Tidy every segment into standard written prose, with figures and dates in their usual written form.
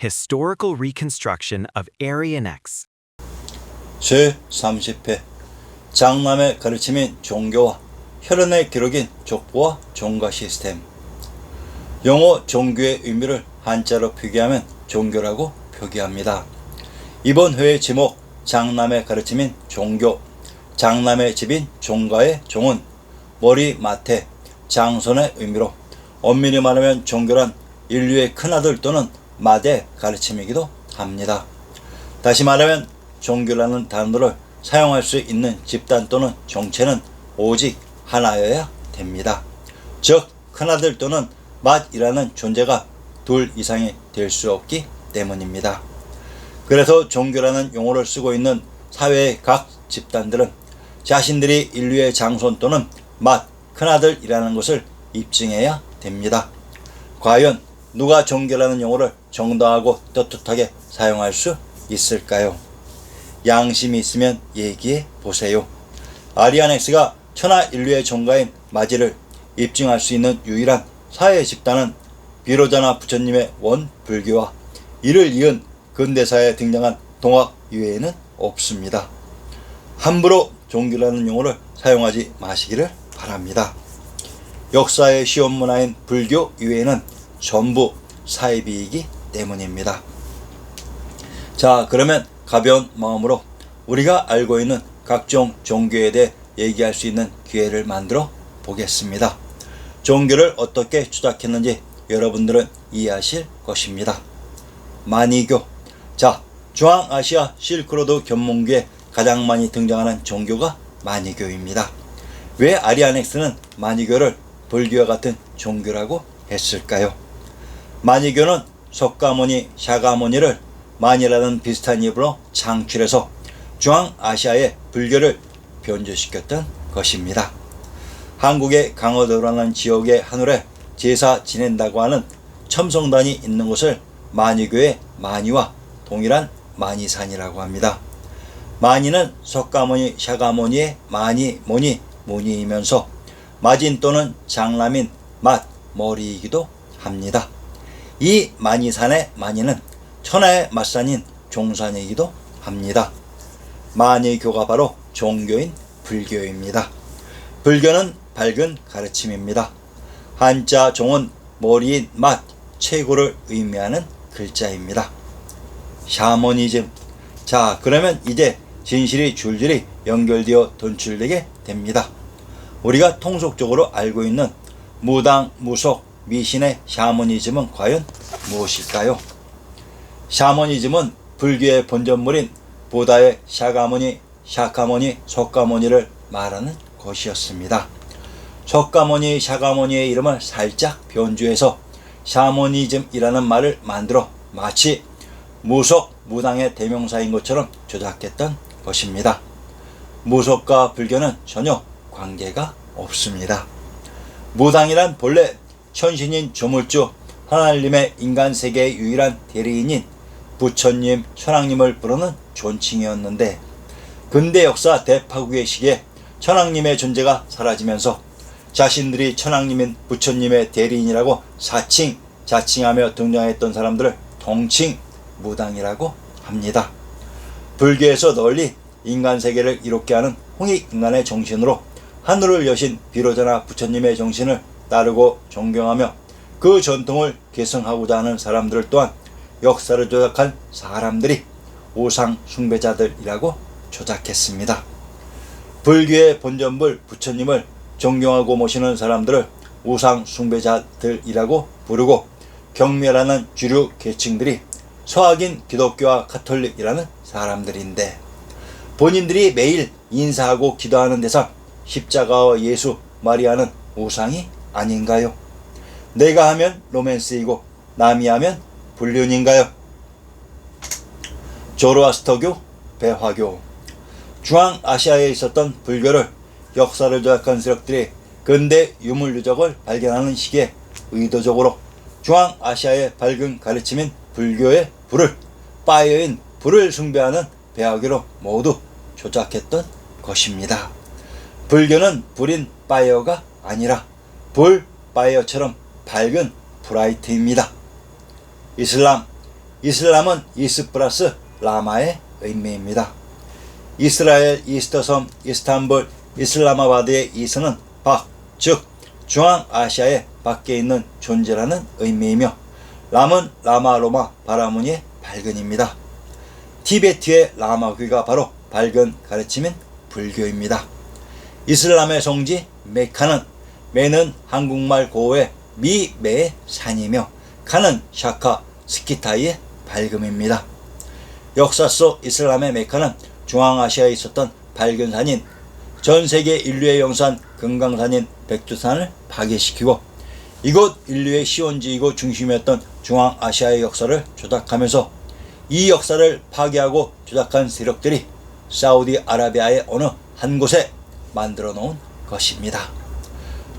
Historical reconstruction of Arian X. 제30회 장남의 가르침인 종교와 혈연의 기록인 족보와 종가 시스템. 영어 종교의 의미를 한자로 표기하면 종교라고 표기합니다. 이번 회의 제목 장남의 가르침인 종교, 장남의 집인 종가의 종은 머리 마태, 장손의 의미로 엄밀히 말하면 종교란 인류의 큰아들 또는 맏의 가르침이기도 합니다. 다시 말하면 종교라는 단어를 사용할 수 있는 집단 또는 정체는 오직 하나여야 됩니다. 즉 큰아들 또는 맏이라는 존재가 둘 이상이 될 수 없기 때문입니다. 그래서 종교라는 용어를 쓰고 있는 사회의 각 집단들은 자신들이 인류의 장손 또는 맏, 큰아들이라는 것을 입증해야 됩니다. 과연 누가 종교라는 용어를 정당하고 떳떳하게 사용할 수 있을까요? 양심이 있으면 얘기해 보세요. 아리안 X가 천하 인류의 종가인 마지를 입증할 수 있는 유일한 사회 집단은 비로자나 부처님의 원불교와 이를 이은 근대사에 등장한 동학 이외에는 없습니다. 함부로 종교라는 용어를 사용하지 마시기를 바랍니다. 역사의 시온 문화인 불교 이외에는 전부 사이비이기 때문입니다. 자, 그러면 가벼운 마음으로 우리가 알고 있는 각종 종교에 대해 얘기할 수 있는 기회를 만들어 보겠습니다. 종교를 어떻게 추적했는지 여러분들은 이해하실 것입니다. 만이교. 자, 중앙아시아 실크로드 견문기에 가장 많이 등장하는 종교가 만이교입니다. 왜 아리안 X는 만이교를 불교와 같은 종교라고 했을까요? 만이교는 석가모니, 샤가모니를 만이라는 비슷한 이름으로 창출해서 중앙아시아의 불교를 변주시켰던 것입니다. 한국의 강화도라는 지역의 하늘에 제사 지낸다고 하는 첨성단이 있는 곳을 만이교의 만이와 동일한 만이산이라고 합니다. 만이는 석가모니, 샤가모니의 마니, 모니, 모니이면서 마진 또는 장남인 맏, 머리이기도 합니다. 이 만이산의 만이는 천하의 맞산인 종산이기도 합니다. 만이교가 바로 종교인 불교입니다. 불교는 밝은 가르침입니다. 한자 종은 머리인 맏, 최고를 의미하는 글자입니다. 샤머니즘. 자, 그러면 이제 진실이 줄줄이 연결되어 돈출되게 됩니다. 우리가 통속적으로 알고 있는 무당, 무속, 미신의 샤머니즘은 과연 무엇일까요? 샤머니즘은 불교의 본전물인 보다의 샤가모니, 샤카모니, 석가모니를 말하는 것이었습니다. 석가모니, 샤가모니의 이름을 살짝 변주해서 샤머니즘이라는 말을 만들어 마치 무속, 무당의 대명사인 것처럼 조작했던 것입니다. 무속과 불교는 전혀 관계가 없습니다. 무당이란 본래 천신인 조물주 하나님의 인간세계의 유일한 대리인인 부처님, 천왕님을 부르는 존칭이었는데 근대 역사 대파국의 시기에 천왕님의 존재가 사라지면서 자신들이 천왕님인 부처님의 대리인이라고 사칭, 자칭하며 등장했던 사람들을 통칭 무당이라고 합니다. 불교에서 널리 인간세계를 이롭게 하는 홍익인간의 정신으로 하늘을 여신 비로자나 부처님의 정신을 따르고 존경하며 그 전통을 계승하고자 하는 사람들 또한 역사를 조작한 사람들이 우상 숭배자들이라고 조작했습니다. 불교의 본전불 부처님을 존경하고 모시는 사람들을 우상 숭배자들이라고 부르고 경멸하는 주류 계층들이 서학인 기독교와 가톨릭이라는 사람들인데 본인들이 매일 인사하고 기도하는 데서 십자가와 예수, 마리아는 우상이 아닌가요? 내가 하면 로맨스이고 남이 하면 불륜인가요? 조로아스터교, 배화교. 중앙아시아에 있었던 불교를 역사를 조작한 세력들이 근대 유물 유적을 발견하는 시기에 의도적으로 중앙아시아의 밝은 가르침인 불교의 불을 파이어인 불을 숭배하는 배화교로 모두 조작했던 것입니다. 불교는 불인 파이어가 아니라 불 파이어처럼 밝은 브라이트입니다. 이슬람은 이스 플러스 라마의 의미입니다. 이스라엘 이스터섬 이스탄불 이슬라마바드의 이스는 박, 즉 중앙아시아의 밖에 있는 존재라는 의미이며 람은 라마로마 바라무니의 밝은입니다. 티베트의 라마교가 바로 밝은 가르침인 불교입니다. 이슬람의 성지 메카는 메는 한국말 고어의 미매의 산이며 카는 샤카 스키타이의 밝음입니다. 역사 속 이슬람의 메카는 중앙아시아에 있었던 밝은 산인 전 세계 인류의 영산 금강산인 백두산을 파괴시키고 이곳 인류의 시원지이고 중심이었던 중앙아시아의 역사를 조작하면서 이 역사를 파괴하고 조작한 세력들이 사우디아라비아의 어느 한 곳에 만들어 놓은 것입니다.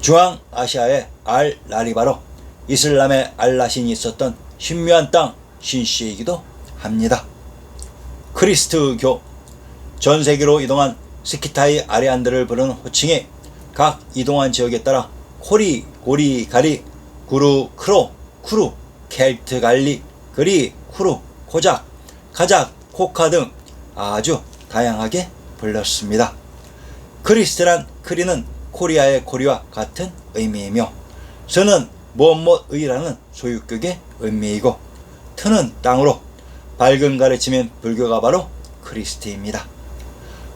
중앙아시아의 알-랄이 바로 이슬람의 알라신이 있었던 신묘한 땅 신시이기도 합니다. 크리스트교, 전 세계로 이동한 스키타이 아리안들을 부르는 호칭이 각 이동한 지역에 따라 코리, 고리, 가리, 구루, 크로, 쿠루, 켈트, 갈리, 그리, 쿠루, 코작, 카작, 코카 등 아주 다양하게 불렀습니다. 크리스트란 크리는 코리아의 코리와 같은 의미이며 스는 무엇무엇의라는 소유격의 의미이고 트는 땅으로 밝은 가르침인 불교가 바로 크리스트입니다.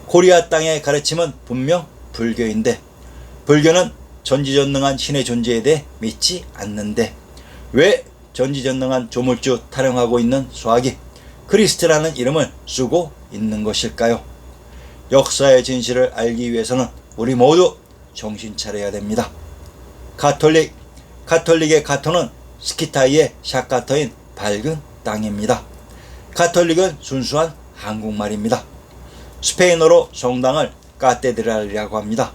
코리아 땅의 가르침은 분명 불교인데 불교는 전지전능한 신의 존재에 대해 믿지 않는데 왜 전지전능한 조물주 타령하고 있는 수학이 크리스트라는 이름을 쓰고 있는 것일까요? 역사의 진실을 알기 위해서는 우리 모두 정신 차려야 됩니다. 카톨릭의 카토는 스키타이의 샤카터인 밝은 땅입니다. 카톨릭은 순수한 한국말입니다. 스페인어로 성당을 카테드랄이라고 합니다.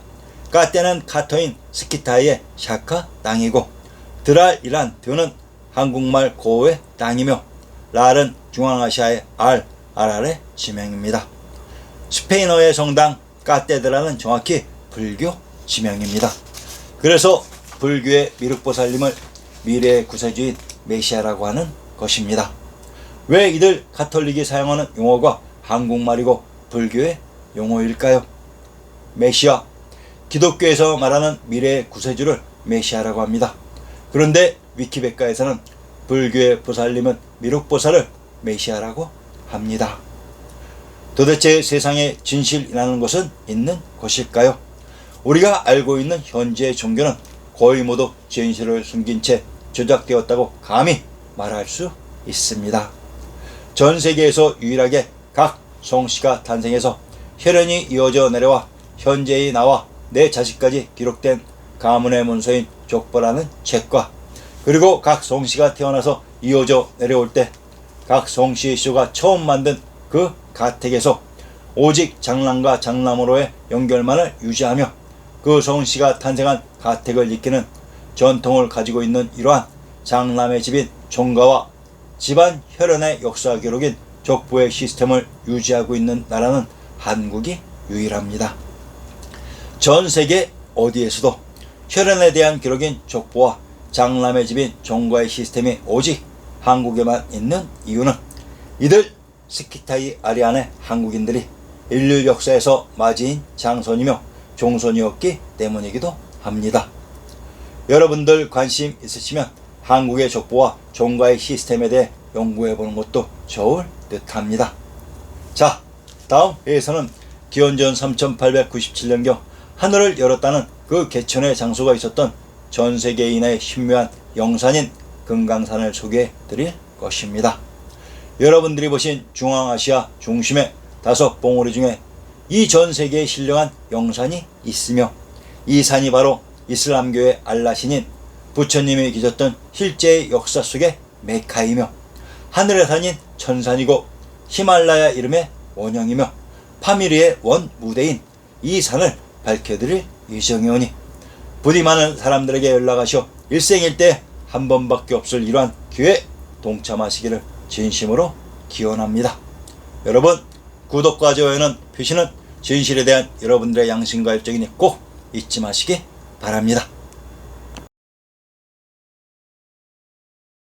카테는 카토인 스키타이의 샤카 땅이고 드랄이란 드는 한국말 고어의 땅이며 랄은 중앙아시아의 아랄의 지명입니다. 스페인어의 성당 카테드랄은 정확히 불교 지명입니다. 그래서 불교의 미륵보살님을 미래의 구세주인 메시아라고 하는 것입니다. 왜 이들 가톨릭이 사용하는 용어가 한국말이고 불교의 용어일까요? 메시아, 기독교에서 말하는 미래의 구세주를 메시아라고 합니다. 그런데 위키백과에서는 불교의 보살님은 미륵보살을 메시아라고 합니다. 도대체 세상에 진실이라는 것은 있는 것일까요? 우리가 알고 있는 현재의 종교는 거의 모두 진실을 숨긴 채 조작되었다고 감히 말할 수 있습니다. 전 세계에서 유일하게 각 성씨가 탄생해서 혈연이 이어져 내려와 현재의 나와 내 자식까지 기록된 가문의 문서인 족보라는 책과 그리고 각 성씨가 태어나서 이어져 내려올 때 각 성씨의 씨가 처음 만든 그 가택에서 오직 장남과 장남으로의 연결만을 유지하며 그 성씨가 탄생한 가택을 지키는 전통을 가지고 있는 이러한 장남의 집인 종가와 집안 혈연의 역사 기록인 족보의 시스템을 유지하고 있는 나라는 한국이 유일합니다. 전 세계 어디에서도 혈연에 대한 기록인 족보와 장남의 집인 종가의 시스템이 오직 한국에만 있는 이유는 이들 스키타이 아리안의 한국인들이 인류 역사에서 맞이인 장손이며 종손이었기 때문이기도 합니다. 여러분들 관심 있으시면 한국의 족보와 종가의 시스템에 대해 연구해보는 것도 좋을 듯합니다. 자, 다음 회에서는 기원전 3897년경 하늘을 열었다는 그 개천의 장소가 있었던 전세계인의 신묘한 영산인 금강산을 소개해 드릴 것입니다. 여러분들이 보신 중앙아시아 중심의 5봉우리 중에 이 전세계에 신령한 영산이 있으며 이 산이 바로 이슬람교의 알라신인 부처님이 계셨던 실제의 역사 속의 메카이며 하늘의 산인 천산이고 히말라야 이름의 원형이며 파미리의 원무대인 이 산을 밝혀드릴 예정이오니 부디 많은 사람들에게 연락하시어 일생일대 한 번밖에 없을 이러한 기회에 동참하시기를 진심으로 기원합니다. 여러분, 구독과 좋아요는 표시는 진실에 대한 여러분들의 양심과 열정이니 꼭 잊지 마시기 바랍니다.